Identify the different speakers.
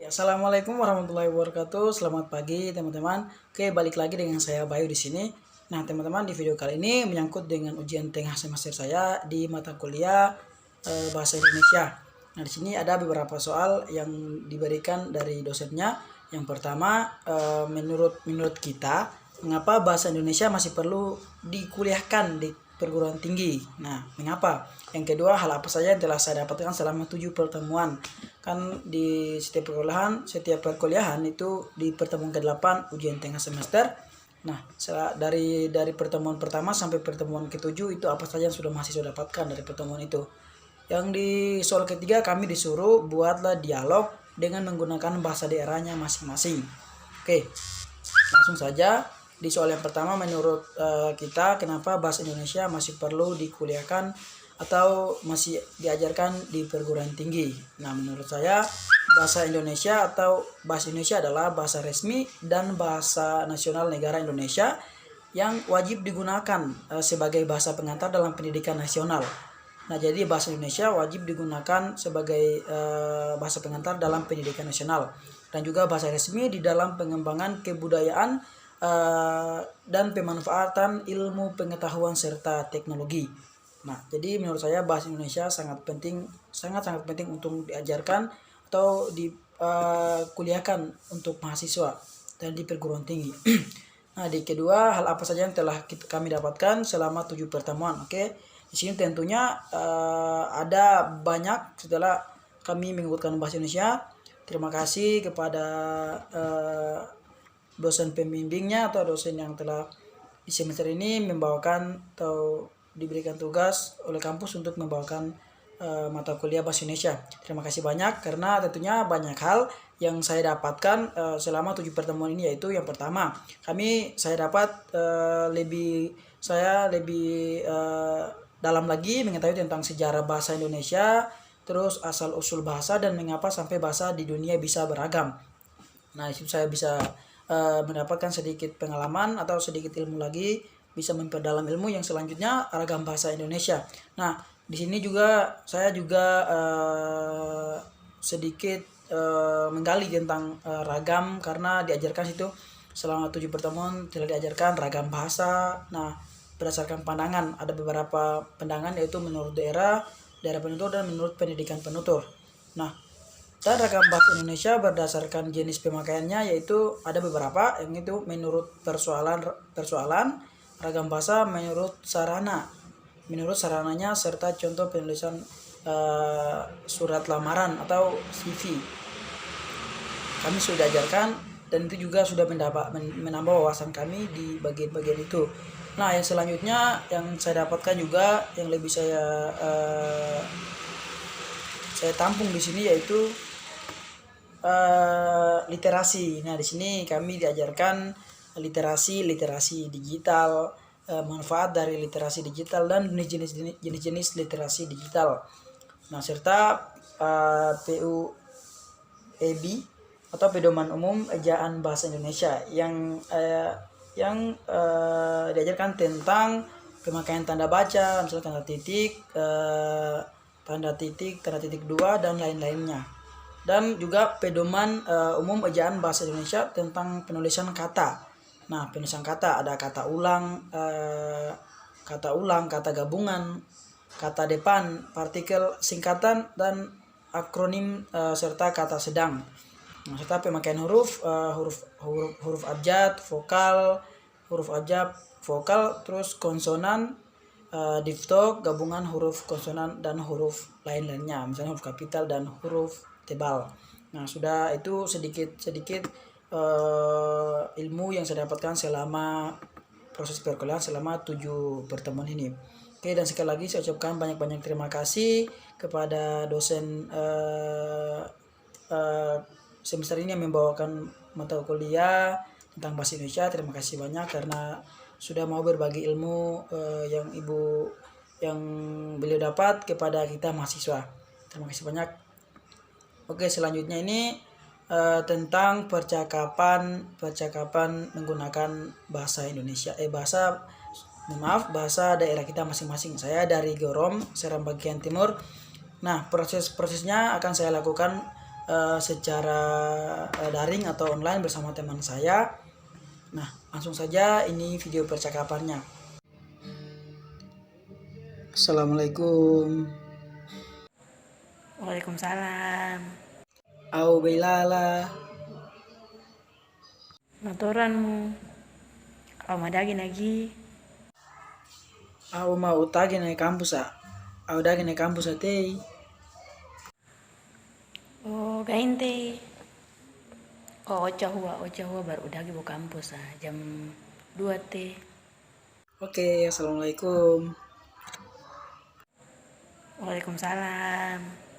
Speaker 1: Assalamualaikum warahmatullahi wabarakatuh. Selamat pagi teman-teman. Oke, balik lagi dengan saya Bayu di sini. Nah, teman-teman, di video kali ini menyangkut dengan ujian tengah semester saya di mata kuliah Bahasa Indonesia. Nah, di sini ada beberapa soal yang diberikan dari dosennya. Yang pertama, menurut kita, mengapa bahasa Indonesia masih perlu dikuliahkan di perguruan tinggi? Nah, mengapa? Yang kedua, hal apa saja yang telah saya dapatkan selama 7 pertemuan? Kan di setiap perkuliahan itu di pertemuan ke-8 ujian tengah semester. Nah, dari pertemuan pertama sampai pertemuan ke-7 itu apa saja yang sudah mahasiswa dapatkan dari pertemuan itu. Yang di soal ketiga kami disuruh buatlah dialog dengan menggunakan bahasa daerahnya masing-masing. Oke, langsung saja di soal yang pertama, menurut kita kenapa bahasa Indonesia masih perlu dikuliahkan atau masih diajarkan di perguruan tinggi. Nah, menurut saya bahasa Indonesia adalah bahasa resmi dan bahasa nasional negara Indonesia yang wajib digunakan sebagai bahasa pengantar dalam pendidikan nasional. Nah, jadi bahasa Indonesia wajib digunakan sebagai bahasa pengantar dalam pendidikan nasional dan juga bahasa resmi di dalam pengembangan kebudayaan dan pemanfaatan ilmu pengetahuan serta teknologi. Nah, jadi menurut saya bahasa Indonesia sangat sangat penting untuk diajarkan atau dikuliahkan untuk mahasiswa dan di perguruan tinggi. Nah, di kedua, hal apa saja yang telah kami dapatkan selama 7 pertemuan? Oke, di sini tentunya ada banyak setelah kami mengikuti bahasa Indonesia. Terima kasih kepada dosen pembimbingnya atau dosen yang telah di semester ini membawakan atau diberikan tugas oleh kampus untuk membawakan mata kuliah bahasa Indonesia. Terima kasih banyak karena tentunya banyak hal yang saya dapatkan selama 7 pertemuan ini, yaitu yang pertama, saya dapat lebih dalam lagi mengetahui tentang sejarah bahasa Indonesia, terus asal usul bahasa dan mengapa sampai bahasa di dunia bisa beragam. Nah, itu saya bisa mendapatkan sedikit pengalaman atau sedikit ilmu lagi, bisa memperdalam ilmu yang selanjutnya ragam bahasa Indonesia. Nah, di sini juga saya sedikit menggali tentang ragam karena diajarkan situ selama 7 pertemuan telah diajarkan ragam bahasa. Nah, berdasarkan pandangan, ada beberapa pandangan yaitu menurut daerah penutur dan menurut pendidikan penutur. Nah, dan ragam bahasa Indonesia berdasarkan jenis pemakaiannya, yaitu ada beberapa yang itu menurut persoalan, ragam bahasa menurut sarananya serta contoh penulisan surat lamaran atau CV. Kami sudah ajarkan dan itu juga sudah menambah wawasan kami di bagian-bagian itu. Nah, yang selanjutnya yang saya dapatkan juga yang lebih saya tampung di sini yaitu literasi. Nah, di sini kami diajarkan literasi digital, manfaat dari literasi digital dan jenis-jenis literasi digital. Nah, serta PUEB atau pedoman umum ejaan bahasa Indonesia yang diajarkan tentang pemakaian tanda baca, misalnya tanda titik 2 dan lain-lainnya. Dan juga pedoman umum ejaan bahasa Indonesia tentang penulisan kata. Nah, penulisan kata ada kata ulang, kata gabungan, kata depan, partikel, singkatan, dan akronim serta kata sedang. Nah, serta pemakaian huruf abjad, vokal, terus konsonan, diftong, gabungan huruf konsonan dan huruf lain-lainnya, misalnya huruf kapital dan huruf tebal. Nah, sudah itu sedikit ilmu yang saya dapatkan selama proses perkuliahan selama 7 pertemuan ini. Oke, dan sekali lagi saya ucapkan banyak-banyak terima kasih kepada dosen semester ini yang membawakan mata kuliah tentang bahasa Indonesia. Terima kasih banyak karena sudah mau berbagi ilmu yang beliau dapat kepada kita mahasiswa. Terima kasih banyak. Oke, selanjutnya ini tentang percakapan menggunakan bahasa Indonesia bahasa daerah kita masing-masing. Saya dari Gorom, Seram bagian timur. Nah, prosesnya akan saya lakukan secara daring atau online bersama teman saya. Nah, langsung saja ini video percakapannya. Assalamualaikum.
Speaker 2: Waalaikumsalam.
Speaker 1: Au beilala.
Speaker 2: Notoranmu. Au madagi lagi.
Speaker 1: Au mau utagi naik kampus Au dagi naik kampus teh.
Speaker 2: Oh, gainte. Oh, ocha hua baru udagi bu kampus jam 2 teh.
Speaker 1: Oke, assalamualaikum.
Speaker 2: Waalaikumsalam.